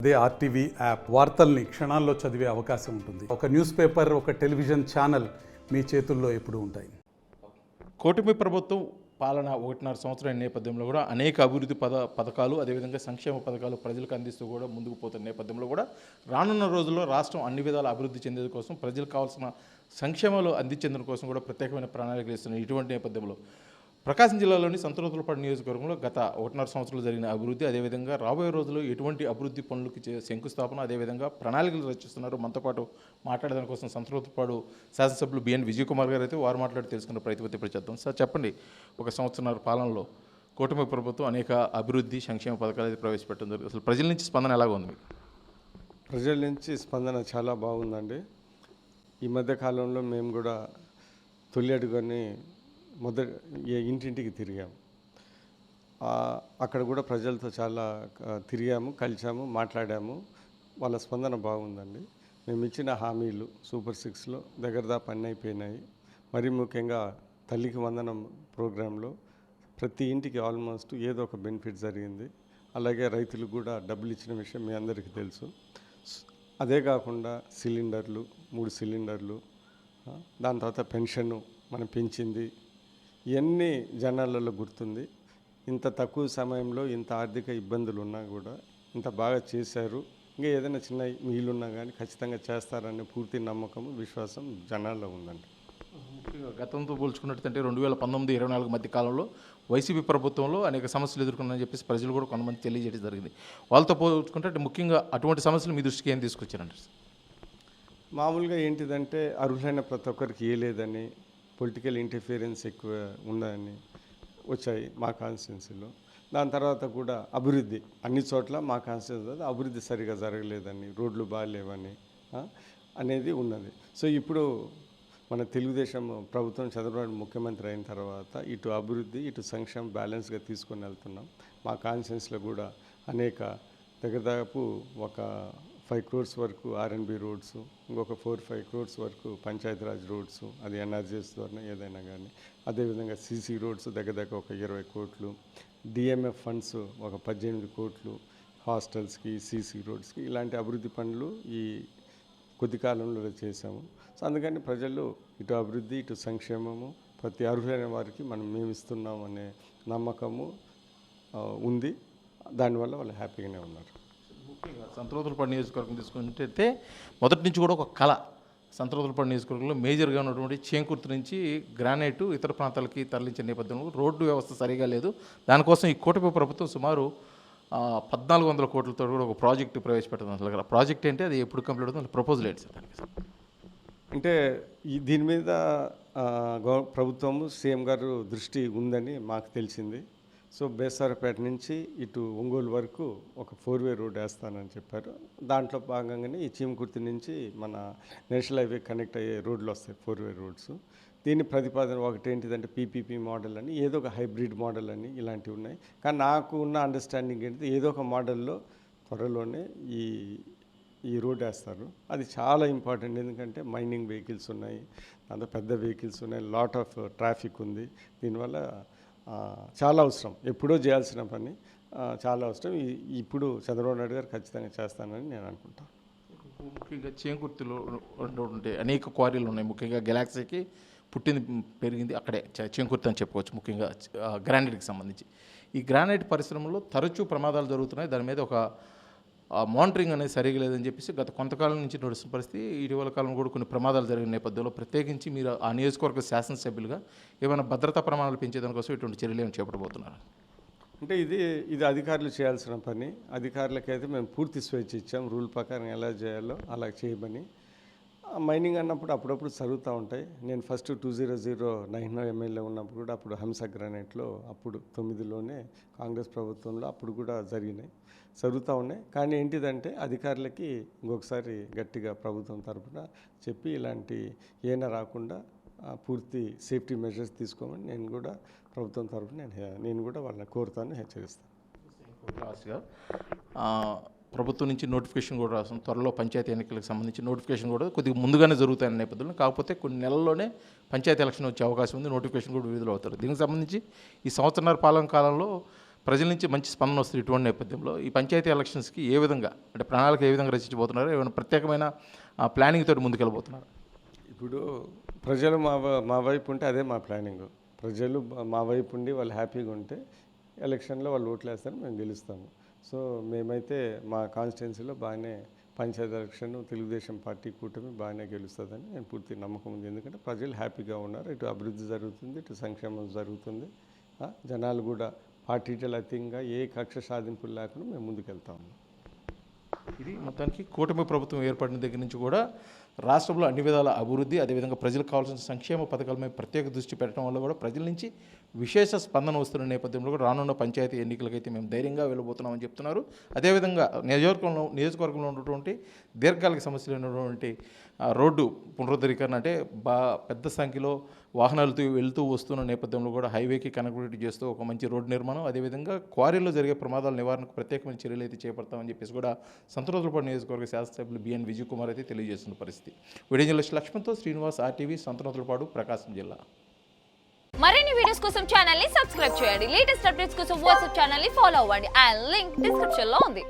అదే RTV app వార్తల్ని క్షణాల్లో చదివే అవకాశం ఉంటుంది. ఒక న్యూస్ పేపర్, ఒక టెలివిజన్ ఛానల్ మీ చేతుల్లో ఎప్పుడూ ఉంటాయి. కూటమి ప్రభుత్వం పాలన 1.5 సంవత్సరం నేపథ్యంలో కూడా అనేక అభివృద్ధి పథకాలు అదేవిధంగా సంక్షేమ పథకాలు ప్రజలకు అందిస్తూ కూడా ముందుకు పోతున్న నేపథ్యంలో కూడా రానున్న రోజుల్లో రాష్ట్రం అన్ని విధాల అభివృద్ధి చెందేందుకు కోసం ప్రజలకు కావాల్సిన సంక్షేమాలు అందించేందుకు కోసం కూడా ప్రత్యేకమైన ప్రణాళికలు ఇస్తున్న ఇటువంటి నేపథ్యంలో ప్రకాశం జిల్లాలోని సంతనూతలపాడు నియోజకవర్గంలో గత 1.5 సంవత్సరాలు జరిగిన అభివృద్ధి అదేవిధంగా రాబోయే రోజుల్లో ఎటువంటి అభివృద్ధి పనులకు శంకుస్థాపన అదేవిధంగా ప్రణాళికలు రచిస్తున్నారు. మనతో పాటు మాట్లాడడానికి కోసం సంతనూతలపాడు శాసనసభ్యులు బిఎన్ విజయ్ కుమార్ గారు అయితే వారు మాట్లాడి తెలుసుకున్న ప్రయత్నం ఇప్పుడు చేద్దాం. సార్ చెప్పండి, 1 సంవత్సరాల పాలనలో కూటమి ప్రభుత్వం అనేక అభివృద్ధి సంక్షేమ పథకాలు అయితే ప్రవేశపెట్టడం జరిగింది. అసలు ప్రజల నుంచి స్పందన ఎలాగ ఉంది? ప్రజల నుంచి స్పందన చాలా బాగుందండి. ఈ మధ్య కాలంలో మేము కూడా తొలి అడుగుని ఇంటింటికి తిరిగాము. అక్కడ కూడా ప్రజలతో చాలా తిరిగాము, కలిసాము, మాట్లాడాము. వాళ్ళ స్పందన బాగుందండి. మేము ఇచ్చిన హామీలు సూపర్ 6లో దగ్గరదా పని అయిపోయినాయి. మరీ ముఖ్యంగా తల్లికి వందనం ప్రోగ్రాంలో ప్రతి ఇంటికి ఆల్మోస్ట్ ఏదో ఒక బెనిఫిట్ జరిగింది. అలాగే రైతులకు కూడా డబ్బులు ఇచ్చిన విషయం మీ అందరికీ తెలుసు. అదే కాకుండా సిలిండర్లు 3 సిలిండర్లు, దాని తర్వాత పెన్షన్ మనం పెంచింది, ఇవన్నీ జనాలలో గుర్తుంది. ఇంత తక్కువ సమయంలో ఇంత ఆర్థిక ఇబ్బందులు ఉన్నా కూడా ఇంత బాగా చేశారు. ఇంకా ఏదైనా చిన్న మిగిలిన్నా కానీ ఖచ్చితంగా చేస్తారనే పూర్తి నమ్మకం, విశ్వాసం జనాల్లో ఉందండి. ముఖ్యంగా గతంతో పోల్చుకున్నట్టంటే 2019-24 మధ్య కాలంలో వైసీపీ ప్రభుత్వంలో అనేక సమస్యలు ఎదుర్కొన్నాయని చెప్పేసి ప్రజలు కూడా కొంతమంది తెలియజేయడం జరిగింది. వాళ్ళతో పోల్చుకుంటే ముఖ్యంగా అటువంటి సమస్యలు మీ దృష్టికి ఏం తీసుకొచ్చారంటారు? మామూలుగా ఏంటిదంటే అర్హులైన ప్రతి ఒక్కరికి లేదని, పొలిటికల్ ఇంటర్ఫియరెన్స్ ఎక్కువ ఉందని వచ్చాయి మా కాన్స్టిట్యున్సీలో. దాని తర్వాత కూడా అభివృద్ధి అన్ని చోట్ల మా కాన్స్టిట్యున్సీ అభివృద్ధి సరిగా జరగలేదని, రోడ్లు బాగాలేవని అనేది ఉన్నది. సో ఇప్పుడు మన తెలుగుదేశం ప్రభుత్వం చంద్రబాబు ముఖ్యమంత్రి అయిన తర్వాత ఇటు అభివృద్ధి ఇటు సంక్షేమం బ్యాలెన్స్గా తీసుకొని వెళ్తున్నాం. మా కాన్స్టిట్యున్సీలో కూడా అనేక దాదాపు ఒక 5 crores వరకు ఆర్ఎన్బి రోడ్స్, ఇంకొక 4-5 crores వరకు పంచాయతీరాజ్ రోడ్స్, అది ఎన్ఆర్జీఎస్ ద్వారా ఏదైనా కానీ, అదేవిధంగా సీసీ రోడ్స్ దగ్గర ఒక 20 కోట్లు, డిఎంఎఫ్ ఫండ్స్ ఒక 18 కోట్లు, హాస్టల్స్కి, సీసీ రోడ్స్కి, ఇలాంటి అభివృద్ధి పనులు ఈ కొద్ది కాలంలో చేశాము. సో అందుకని ప్రజలు ఇటు అభివృద్ధి ఇటు సంక్షేమము ప్రతి అర్హులైన వారికి మేము ఇస్తున్నాం అనే నమ్మకము ఉంది. దానివల్ల వాళ్ళు హ్యాపీగానే ఉన్నారు. ముఖ్యంగా సంతనూతలపాడు నియోజకవర్గం తీసుకుంటే మొదటి నుంచి కూడా ఒక కళ, సంతనూతలపాడు నియోజకవర్గంలో మేజర్గా ఉన్నటువంటి చేంకుర్తి నుంచి గ్రానైట్ ఇతర ప్రాంతాలకి తరలించే నేపథ్యంలో రోడ్డు వ్యవస్థ సరిగా లేదు. దానికోసం ఈ కూటమి ప్రభుత్వం సుమారు 1400 కోట్లతో కూడా ఒక ప్రాజెక్టు ప్రవేశపెట్టడం. అసలు ప్రాజెక్ట్ ఏంటి, అది ఎప్పుడు కంప్లీట్ అవుతుంది, ప్రపోజల్ ఏంటి సార్ దానికి? అంటే దీని మీద ప్రభుత్వము సీఎం గారు దృష్టి ఉందని మాకు తెలిసింది. సో బేసారపేట నుంచి ఇటు ఒంగోలు వరకు ఒక 4-way రోడ్ వేస్తానని చెప్పారు. దాంట్లో భాగంగానే ఈ చీమకుర్తి నుంచి మన నేషనల్ హైవే కనెక్ట్ అయ్యే రోడ్లు వస్తాయి, 4-way రోడ్స్. దీని ప్రతిపాదన ఒకటి ఏంటిదంటే పీపీపీ మోడల్ అని, ఏదో ఒక హైబ్రిడ్ మోడల్ అని ఇలాంటివి ఉన్నాయి. కానీ నాకు ఉన్న అండర్స్టాండింగ్ ఏంటిది, ఏదో ఒక మోడల్లో త్వరలోనే ఈ రోడ్ వేస్తారు. అది చాలా ఇంపార్టెంట్. ఎందుకంటే మైనింగ్ వెహికల్స్ ఉన్నాయి, దాంతో పెద్ద వెహికల్స్ ఉన్నాయి, లాట్ ఆఫ్ ట్రాఫిక్ ఉంది. దీనివల్ల చాలా అవసరం, ఎప్పుడో చేయాల్సిన పని చాలా అవసరం. ఇప్పుడు చంద్రబాబు నాయుడు గారు ఖచ్చితంగా చేస్తానని నేను అనుకుంటాను. ముఖ్యంగా చేంకుర్తిలో ఉంటే అనేక క్వారీలు ఉన్నాయి. ముఖ్యంగా గెలాక్సీకి పుట్టింది పెరిగింది అక్కడే చేంకుర్తి అని చెప్పుకోవచ్చు. ముఖ్యంగా గ్రానైట్కి సంబంధించి ఈ గ్రానైట్ పరిశ్రమలో తరచూ ప్రమాదాలు జరుగుతున్నాయి. దాని మీద ఒక మానిటరింగ్ అనేది సరిగా లేదని చెప్పేసి గత కొంతకాలం నుంచి నడుస్తున్న పరిస్థితి. ఇటీవల కాలంలో కూడా కొన్ని ప్రమాదాలు జరిగిన నేపథ్యంలో ప్రత్యేకించి మీరు ఆ నియోజకవర్గ శాసనసభ్యులుగా ఏమైనా భద్రతా ప్రమాణాలు పెంచేదానికోసం ఇటువంటి చర్యలు ఏమైనా చేపట్టబోతున్నారు? అంటే ఇది అధికారులు చేయాల్సిన పని. అధికారులకైతే మేము పూర్తి స్వేచ్ఛ ఇచ్చాం, రూల్ ప్రకారం ఎలా చేయాలో అలా చేయమని. మైనింగ్ అన్నప్పుడు అప్పుడప్పుడు జరుగుతూ ఉంటాయి. నేను ఫస్ట్ 2009 ఎమ్మెల్యే ఉన్నప్పుడు కూడా అప్పుడు హంస గ్రానైట్లో అప్పుడు 9లోనే కాంగ్రెస్ ప్రభుత్వంలో అప్పుడు కూడా జరుగుతూ ఉన్నాయి. కానీ ఏంటిదంటే అధికారులకి ఇంకొకసారి గట్టిగా ప్రభుత్వం తరఫున చెప్పి ఇలాంటి ఏమైనా రాకుండా పూర్తి సేఫ్టీ మెజర్స్ తీసుకోమని నేను కూడా ప్రభుత్వం తరఫున నేను కూడా వాళ్ళని కోరుతాను, హెచ్చరిస్తాను. లాస్ట్గా ప్రభుత్వం నుంచి నోటిఫికేషన్ కూడా రాస్తుంది. త్వరలో పంచాయతీ ఎన్నికలకు సంబంధించి నోటిఫికేషన్ కూడా కొద్దిగా ముందుగానే జరుగుతాయన్న నేపథ్యంలో, కాకపోతే కొన్ని నెలల్లోనే పంచాయతీ ఎలక్షన్ వచ్చే అవకాశం ఉంది, నోటిఫికేషన్ కూడా విడుదల అవుతారు. దీనికి సంబంధించి ఈ 1.5 సంవత్సరాల పాలన కాలంలో ప్రజల నుంచి మంచి స్పందన వస్తుంది. ఇటువంటి నేపథ్యంలో ఈ పంచాయతీ ఎలక్షన్స్కి ఏ విధంగా అంటే ప్రణాళిక ఏ విధంగా రచించబోతున్నారు, ఏమైనా ప్రత్యేకమైన ప్లానింగ్ తోటి ముందుకెళ్ళబోతున్నారు? ఇప్పుడు ప్రజలు మా వైపు ఉంటే అదే మా ప్లానింగ్. ప్రజలు మా వైపు ఉండి వాళ్ళు హ్యాపీగా ఉంటే ఎలక్షన్లో వాళ్ళు ఓట్లు వేస్తారు, మేము గెలుస్తాము. సో మేమైతే మా కాన్స్టిట్యున్సీలో బాగానే పంచాయతీ ఎలక్షన్ తెలుగుదేశం పార్టీ కూటమి బాగానే గెలుస్తుందని నేను పూర్తి నమ్మకం ఉంది. ఎందుకంటే ప్రజలు హ్యాపీగా ఉన్నారు, ఇటు అభివృద్ధి జరుగుతుంది, ఇటు సంక్షేమం జరుగుతుంది. జనాలు కూడా పార్టీల అతీతంగా ఏ కక్ష సాధింపులు లేకుండా మేము ముందుకెళ్తాము. ఇది మొత్తానికి కూటమి ప్రభుత్వం ఏర్పడిన దగ్గర నుంచి కూడా రాష్ట్రంలో అన్ని విధాల అభివృద్ధి, అదేవిధంగా ప్రజలకు కావాల్సిన సంక్షేమ పథకాల మీద ప్రత్యేక దృష్టి పెట్టడం వల్ల కూడా ప్రజల నుంచి విశేష స్పందన వస్తున్న నేపథ్యంలో కూడా రానున్న పంచాయతీ ఎన్నికలకైతే మేము ధైర్యంగా వెళ్ళబోతున్నామని చెప్తున్నారు. అదేవిధంగా నియోజకవర్గంలో ఉన్నటువంటి దీర్ఘకాలిక సమస్యలు అయినటువంటి రోడ్డు పునరుద్ధరీకరణ అంటే పెద్ద సంఖ్యలో వాహనాలతో వెళ్తూ వస్తున్న నేపథ్యంలో కూడా హైవేకి కనెక్టివిటీ చేస్తూ ఒక మంచి రోడ్డు నిర్మాణం, అదేవిధంగా క్వారీలో జరిగే ప్రమాదాల నివారణకు ప్రత్యేకమైన చర్యలు అయితే చేపడతామని చెప్పేసి కూడా సంతనోతులపాడు నియోజకవర్గ శాసనసభ్యులు బిఎన్ విజయ్ కుమార్ అయితే తెలియజేస్తున్న పరిస్థితి. వీడియో జర్నలిస్ట్ లక్ష్మణ్తో శ్రీనివాస్, RTV, సంతనోతులపాడు, ప్రకాశం జిల్లా. మరిన్ని వీడియోస్ కోసం ఛానల్ ని సబ్స్క్రైబ్ చేయండి. లేటెస్ట్ అప్డేట్స్ కోసం వాట్సాప్ ఛానల్ ని ఫాలో అవ్వండి. అండ్ లింక్ డిస్క్రిప్షన్ లో ఉంది.